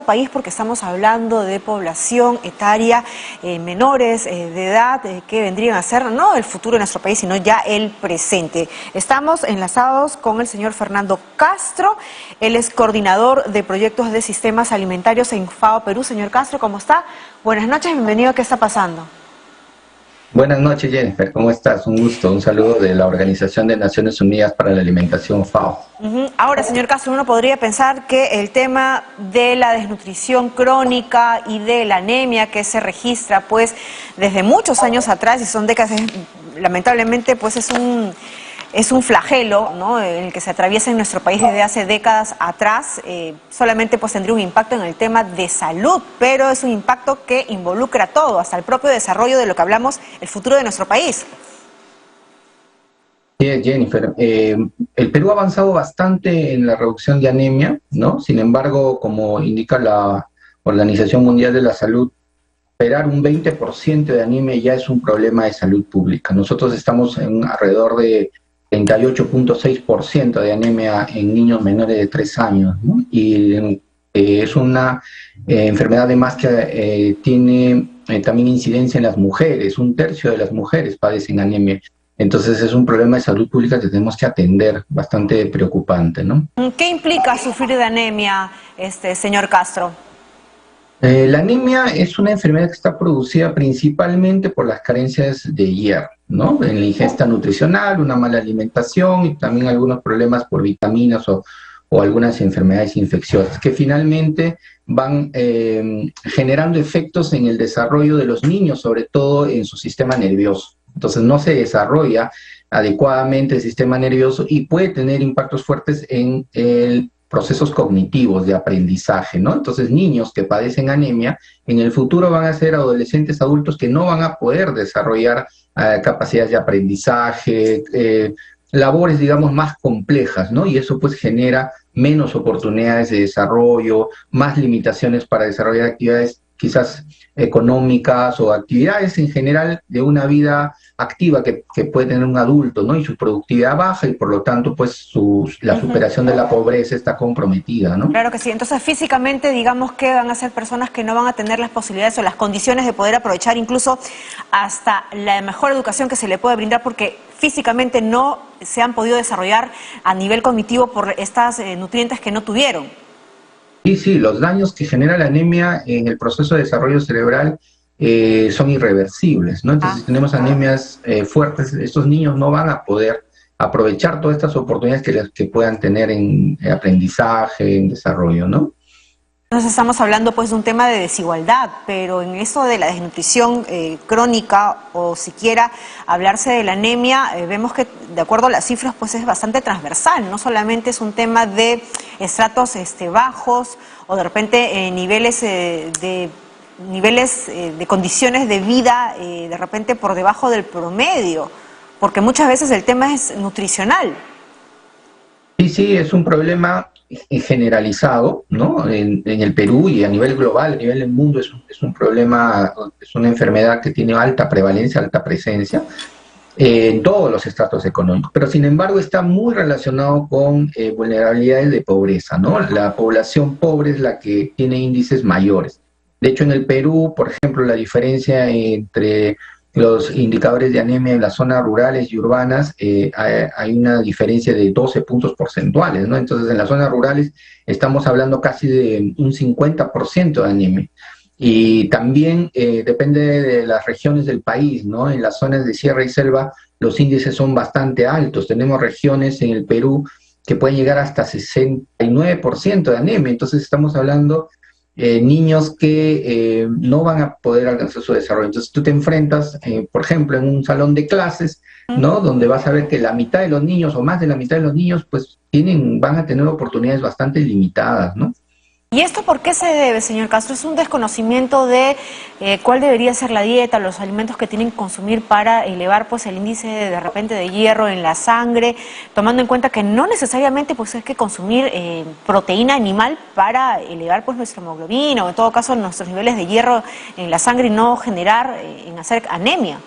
país porque estamos hablando de población etaria, menores de edad que vendrían a ser no el futuro de nuestro país, sino ya el presente. Estamos enlazados con el señor Fernando Castro, él es coordinador de proyectos de sistemas alimentarios en FAO Perú. Señor Castro, ¿cómo está? Buenas noches, bienvenido. ¿Qué está pasando? Buenas noches, Jennifer, ¿cómo estás? Un gusto, un saludo de la Organización de Naciones Unidas para la Alimentación, FAO. Ahora, señor Castro, uno podría pensar que el tema de la desnutrición crónica y de la anemia que se registra pues desde muchos años atrás, y son décadas, lamentablemente pues es un flagelo, ¿no?, en el que se atraviesa en nuestro país desde hace décadas atrás. Solamente pues tendría un impacto en el tema de salud, pero es un impacto que involucra todo, hasta el propio desarrollo de lo que hablamos, el futuro de nuestro país. Sí, Jennifer, el Perú ha avanzado bastante en la reducción de anemia, ¿no? Sin embargo, como indica la Organización Mundial de la Salud, operar un 20% de anemia ya es un problema de salud pública. Nosotros estamos en alrededor de 38.6% de anemia en niños menores de 3 años, ¿no? Y es una enfermedad además que tiene también incidencia en las mujeres. 1/3 de las mujeres padecen anemia. Entonces es un problema de salud pública que tenemos que atender, bastante preocupante, ¿no? ¿Qué implica sufrir de anemia, señor Castro? La anemia es una enfermedad que está producida principalmente por las carencias de hierro, ¿no? En la ingesta nutricional, una mala alimentación y también algunos problemas por vitaminas o algunas enfermedades infecciosas que finalmente van generando efectos en el desarrollo de los niños, sobre todo en su sistema nervioso. Entonces no se desarrolla adecuadamente el sistema nervioso y puede tener impactos fuertes en el procesos cognitivos de aprendizaje, ¿no? Entonces, niños que padecen anemia, en el futuro van a ser adolescentes adultos que no van a poder desarrollar capacidades de aprendizaje, labores, digamos, más complejas, ¿no? Y eso, pues, genera menos oportunidades de desarrollo, más limitaciones para desarrollar actividades quizás económicas o actividades en general de una vida activa que puede tener un adulto, ¿no? Y su productividad baja y por lo tanto pues la superación de la pobreza está comprometida, ¿no? Claro que sí. Entonces físicamente digamos que van a ser personas que no van a tener las posibilidades o las condiciones de poder aprovechar incluso hasta la mejor educación que se le puede brindar, porque físicamente no se han podido desarrollar a nivel cognitivo por estas nutrientes que no tuvieron. Sí, los daños que genera la anemia en el proceso de desarrollo cerebral son irreversibles, ¿no? Entonces, si tenemos anemias fuertes, estos niños no van a poder aprovechar todas estas oportunidades que puedan tener en aprendizaje, en desarrollo, ¿no? Entonces estamos hablando pues de un tema de desigualdad, pero en eso de la desnutrición crónica o siquiera hablarse de la anemia, vemos que de acuerdo a las cifras pues es bastante transversal, no solamente es un tema de estratos bajos o de repente niveles de condiciones de vida de repente por debajo del promedio, porque muchas veces el tema es nutricional. Sí, es un problema generalizado, ¿no? En el Perú y a nivel global, a nivel del mundo, es un problema, es una enfermedad que tiene alta prevalencia, alta presencia en todos los estratos económicos, pero sin embargo está muy relacionado con vulnerabilidades de pobreza, ¿no? La población pobre es la que tiene índices mayores. De hecho, en el Perú, por ejemplo, la diferencia entre los indicadores de anemia en las zonas rurales y urbanas, hay una diferencia de 12 puntos porcentuales, ¿no? Entonces, en las zonas rurales estamos hablando casi de un 50% de anemia. Y también depende de las regiones del país, ¿no? En las zonas de sierra y selva los índices son bastante altos. Tenemos regiones en el Perú que pueden llegar hasta 69% de anemia. Entonces, estamos hablando niños que no van a poder alcanzar su desarrollo. Entonces tú te enfrentas, por ejemplo, en un salón de clases, ¿no? Donde vas a ver que la mitad de los niños o más de la mitad de los niños pues van a tener oportunidades bastante limitadas, ¿no? ¿Y esto por qué se debe, señor Castro? ¿Es un desconocimiento de cuál debería ser la dieta, los alimentos que tienen que consumir para elevar pues el índice de repente de hierro en la sangre, tomando en cuenta que no necesariamente pues hay que consumir proteína animal para elevar pues nuestra hemoglobina o en todo caso nuestros niveles de hierro en la sangre y no generar, en hacer anemia?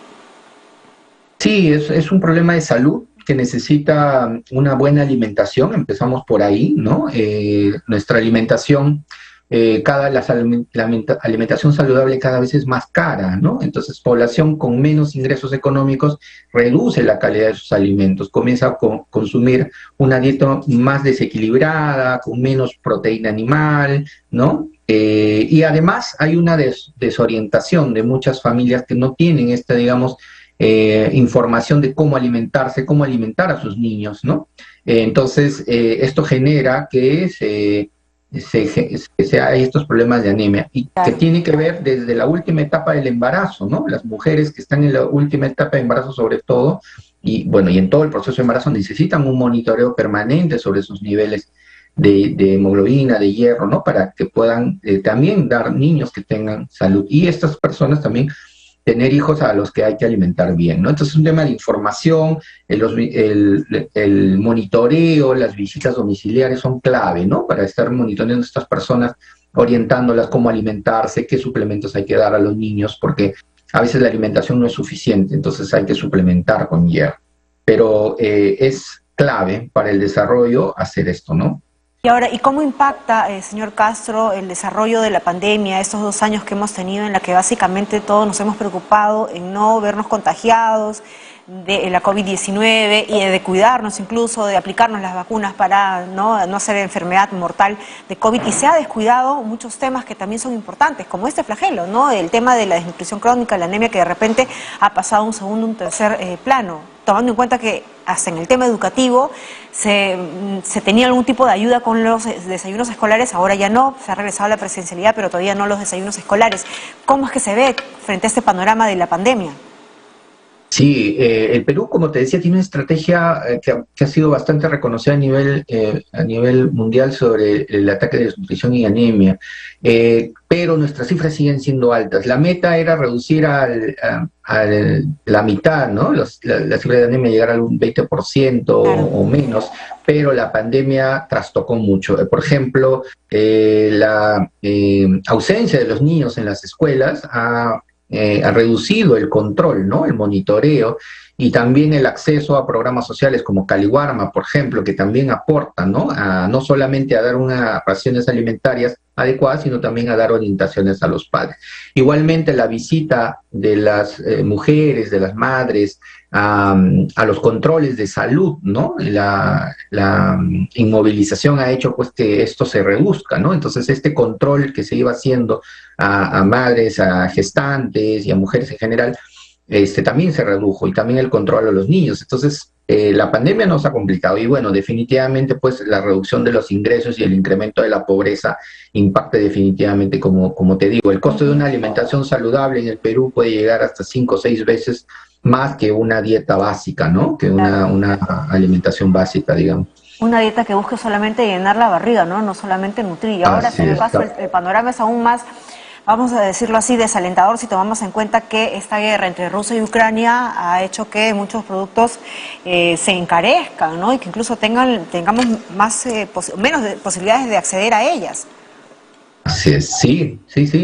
Sí, es un problema de salud que necesita una buena alimentación, empezamos por ahí, ¿no? Nuestra alimentación la alimentación saludable cada vez es más cara, ¿no? Entonces, población con menos ingresos económicos reduce la calidad de sus alimentos, comienza a consumir una dieta más desequilibrada, con menos proteína animal, ¿no? Y además hay una desorientación de muchas familias que no tienen esta, digamos, información de cómo alimentarse, cómo alimentar a sus niños, ¿no? Entonces, esto genera que hay estos problemas de anemia y que tiene que ver desde la última etapa del embarazo, ¿no? Las mujeres que están en la última etapa de embarazo sobre todo, y bueno, y en todo el proceso de embarazo necesitan un monitoreo permanente sobre sus niveles de hemoglobina, de hierro, ¿no? Para que puedan también dar niños que tengan salud. Y estas personas también tener hijos a los que hay que alimentar bien, ¿no? Entonces es un tema de información, el monitoreo, las visitas domiciliares son clave, ¿no? Para estar monitoreando a estas personas, orientándolas cómo alimentarse, qué suplementos hay que dar a los niños, porque a veces la alimentación no es suficiente, entonces hay que suplementar con hierro. Pero es clave para el desarrollo hacer esto, ¿no? Y ahora, ¿y cómo impacta, señor Castro, el desarrollo de la pandemia, estos 2 años que hemos tenido en la que básicamente todos nos hemos preocupado en no vernos contagiados de la COVID-19 y de cuidarnos incluso, de aplicarnos las vacunas para no hacer enfermedad mortal de COVID? Y se ha descuidado muchos temas que también son importantes, como este flagelo, ¿no? El tema de la desnutrición crónica, la anemia, que de repente ha pasado a un segundo, un tercer plano, tomando en cuenta que hasta en el tema educativo se tenía algún tipo de ayuda con los desayunos escolares, ahora ya no, se ha regresado a la presencialidad, pero todavía no los desayunos escolares. ¿Cómo es que se ve frente a este panorama de la pandemia? Sí, el Perú, como te decía, tiene una estrategia que ha sido bastante reconocida a nivel mundial sobre el ataque de desnutrición y anemia, pero nuestras cifras siguen siendo altas. La meta era reducir a la mitad, ¿no? La cifra de anemia llegar al 20% o menos, pero la pandemia trastocó mucho. Por ejemplo, la ausencia de los niños en las escuelas ha reducido el control, ¿no? El monitoreo y también el acceso a programas sociales como Caliwarma, por ejemplo, que también aportan, ¿no? No solamente a dar unas raciones alimentarias adecuadas, sino también a dar orientaciones a los padres. Igualmente, la visita de las mujeres, de las madres, a los controles de salud, ¿no? La inmovilización ha hecho pues que esto se reduzca, ¿no? Entonces este control que se iba haciendo a madres, a gestantes y a mujeres en general, también se redujo, y también el control a los niños. Entonces la pandemia nos ha complicado y bueno, definitivamente pues la reducción de los ingresos y el incremento de la pobreza impacta definitivamente, como te digo, el costo de una alimentación saludable en el Perú puede llegar hasta 5 o 6 veces más que una dieta básica, ¿no? Que una alimentación básica, digamos. Una dieta que busque solamente llenar la barriga, ¿no? No solamente nutrir. Y ahora, en el caso, el panorama es aún más, vamos a decirlo así, desalentador si tomamos en cuenta que esta guerra entre Rusia y Ucrania ha hecho que muchos productos se encarezcan, ¿no? Y que incluso tengamos menos posibilidades de acceder a ellas. Así es, sí,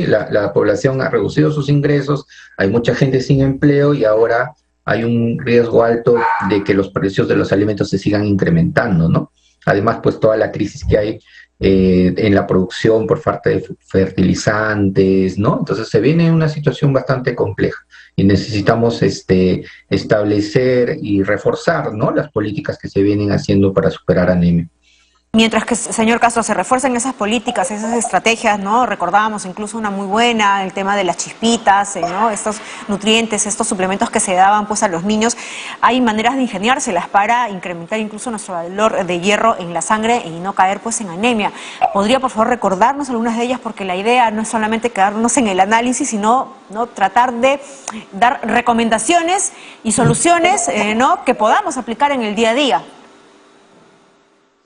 la población ha reducido sus ingresos, hay mucha gente sin empleo y ahora hay un riesgo alto de que los precios de los alimentos se sigan incrementando, ¿no? Además, pues toda la crisis que hay en la producción por falta de fertilizantes, ¿no? Entonces se viene una situación bastante compleja y necesitamos establecer y reforzar, ¿no? Las políticas que se vienen haciendo para superar anemia. Mientras que, señor Castro, se refuerzan esas políticas, esas estrategias, ¿no? Recordábamos incluso una muy buena, el tema de las chispitas, ¿no? Estos nutrientes, estos suplementos que se daban pues a los niños. Hay maneras de ingeniárselas para incrementar incluso nuestro valor de hierro en la sangre y no caer pues en anemia. ¿Podría, por favor, recordarnos algunas de ellas? Porque la idea no es solamente quedarnos en el análisis, sino tratar de dar recomendaciones y soluciones, ¿no? Que podamos aplicar en el día a día.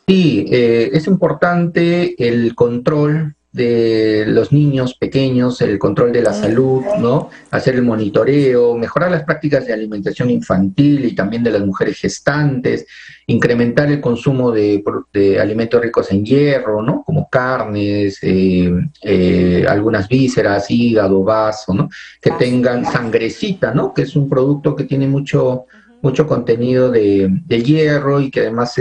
Sí, es importante el control de los niños pequeños, el control de la salud, ¿no? Hacer el monitoreo, mejorar las prácticas de alimentación infantil y también de las mujeres gestantes, incrementar el consumo de alimentos ricos en hierro, ¿no? Como carnes, algunas vísceras, hígado, vaso, ¿no? Que tengan sangrecita, ¿no? Que es un producto que tiene mucho contenido de hierro y que además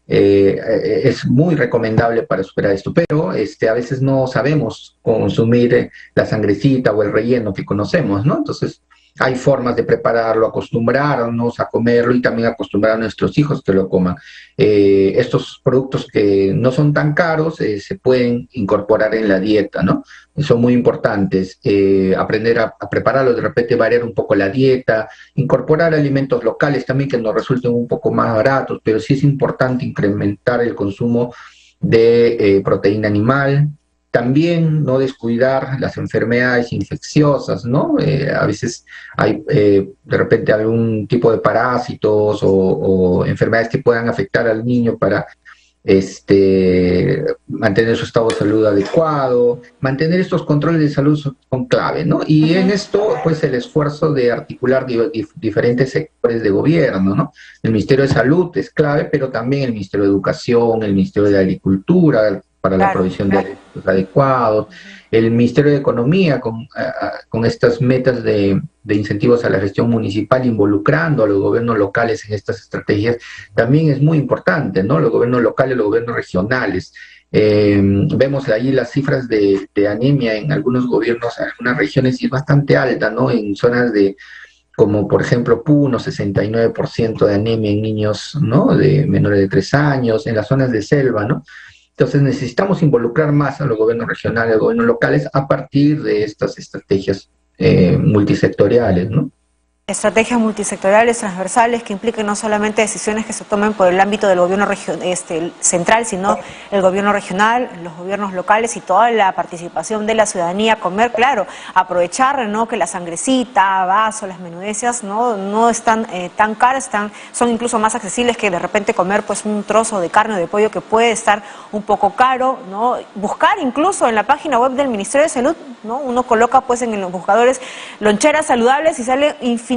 es muy recomendable para superar esto, pero a veces no sabemos consumir la sangrecita o el relleno que conocemos, ¿no? Entonces, hay formas de prepararlo, acostumbrarnos a comerlo y también acostumbrar a nuestros hijos que lo coman. Estos productos que no son tan caros se pueden incorporar en la dieta, ¿no? Son muy importantes. Aprender a prepararlo, de repente variar un poco la dieta, incorporar alimentos locales también que nos resulten un poco más baratos, pero sí es importante incrementar el consumo de proteína animal. También no descuidar las enfermedades infecciosas, ¿no? A veces hay de repente algún tipo de parásitos o enfermedades que puedan afectar al niño para mantener su estado de salud adecuado, mantener estos controles de salud son clave, ¿no? Y en esto, pues el esfuerzo de articular diferentes sectores de gobierno, ¿no? El Ministerio de Salud es clave, pero también el Ministerio de Educación, el Ministerio de Agricultura, para la provisión de alimentos adecuados, el Ministerio de Economía con estas metas de incentivos a la gestión municipal, involucrando a los gobiernos locales en estas estrategias, también es muy importante, ¿no? Los gobiernos locales, los gobiernos regionales. Vemos ahí las cifras de anemia en algunos gobiernos, en algunas regiones, y es bastante alta, ¿no? En zonas como por ejemplo Puno, 69% de anemia en niños, ¿no? De menores de 3 años, en las zonas de selva, ¿no? Entonces necesitamos involucrar más a los gobiernos regionales, a los gobiernos locales, a partir de estas estrategias multisectoriales, ¿no? Estrategias multisectoriales, transversales, que impliquen no solamente decisiones que se tomen por el ámbito del gobierno central, sino el gobierno regional, los gobiernos locales y toda la participación de la ciudadanía. Comer, claro, aprovechar, ¿no?, que la sangrecita, vaso, las menudencias no están tan caras, son incluso más accesibles que de repente comer pues un trozo de carne o de pollo que puede estar un poco caro, ¿no? Buscar incluso en la página web del Ministerio de Salud, ¿no? Uno coloca pues en los buscadores loncheras saludables y sale infinidad